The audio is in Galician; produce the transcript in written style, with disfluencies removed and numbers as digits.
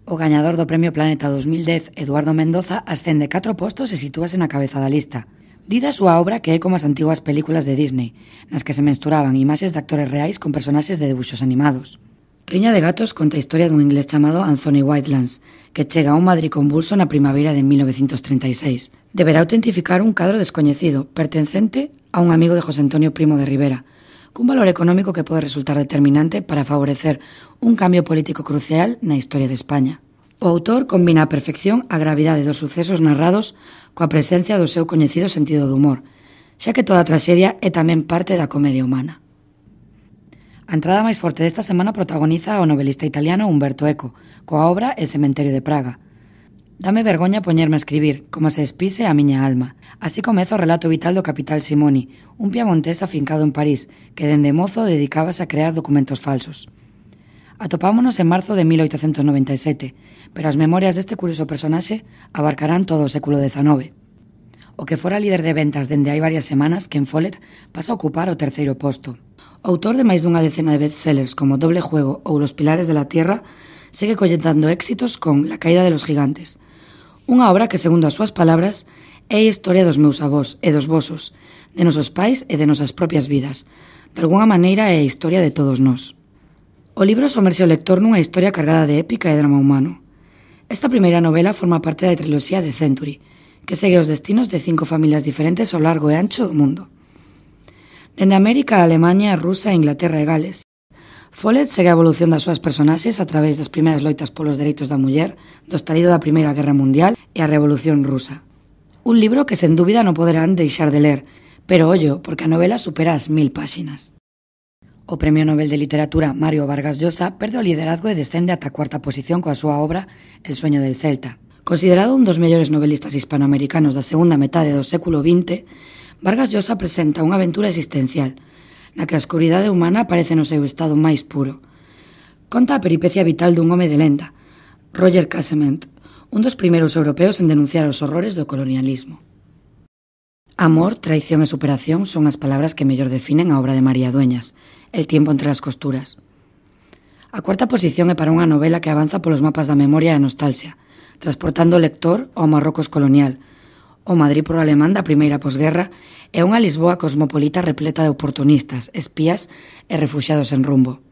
O gañador do Premio Planeta 2010, Eduardo Mendoza, ascende 4 postos e sitúase na cabeza da lista. Di da súa obra que é como as antiguas películas de Disney, nas que se mesturaban imaxes de actores reais con personaxes de debuxos animados. Riña de gatos conta a historia dun inglés chamado Anthony Whitelands, que chega a un Madrid convulso na primavera de 1936. Deberá autentificar un cadro descoñecido, pertencente a un amigo de José Antonio Primo de Rivera, cun valor económico que pode resultar determinante para favorecer un cambio político crucial na historia de España. O autor combina a perfección a gravidade dos sucesos narrados coa presencia do seu coñecido sentido do humor, xa que toda a traxedia é tamén parte da comedia humana. A entrada máis forte desta semana protagoniza o novelista italiano Umberto Eco, coa obra El cementerio de Praga. Dame vergoña poñerme a escribir, como se espise a miña alma. Así comeza o relato vital do capital Simoni, un piamontés afincado en París, que dende mozo dedicábase a crear documentos falsos. Atopámonos en marzo de 1897, pero as memorias deste curioso personaxe abarcarán todo o século XIX. O que fora líder de ventas dende hai varias semanas que en Follett pasa a ocupar o terceiro posto. O autor de máis dunha decena de bestsellers como Doble Juego ou Los pilares de la tierra segue colletando éxitos con La caída de los gigantes, unha obra que, segundo as súas palabras, é a historia dos meus avós e dos vosos, de nosos pais e de nosas propias vidas. De alguna maneira é a historia de todos nós. O libro somerxe o lector nunha historia cargada de épica e drama humano. Esta primeira novela forma parte da triloxía de Century, que segue os destinos de 5 familias diferentes ao largo e ancho do mundo. Dende América a Alemanha, Rusia, Inglaterra e Gales. Follett segue a evolución das súas personaxes a través das primeiras loitas polos dereitos da muller, do estalido da Primeira Guerra Mundial e a Revolución Rusa. Un libro que sen dúbida non poderán deixar de ler, pero ollo, porque a novela supera as 1000 páxinas. O Premio Nobel de Literatura Mario Vargas Llosa perde o liderazgo e descende ata a 4ª posición coa súa obra El sueño del Celta. Considerado un dos mellores novelistas hispanoamericanos da segunda metade do século XX, Vargas Llosa presenta unha aventura existencial, na que a escuridade humana aparece no seu estado máis puro. Conta a peripecia vital dun home de lenda, Roger Casement, un dos primeiros europeos en denunciar os horrores do colonialismo. Amor, traición e superación son as palabras que mellor definen a obra de María Dueñas, El tiempo entre las costuras. A 4ª posición é para unha novela que avanza polos mapas da memoria e a nostalgia, transportando o lector ao Marrocos colonial, o Madrid pro alemán da primeira posguerra e unha Lisboa cosmopolita repleta de oportunistas, espías e refuxiados en rumbo.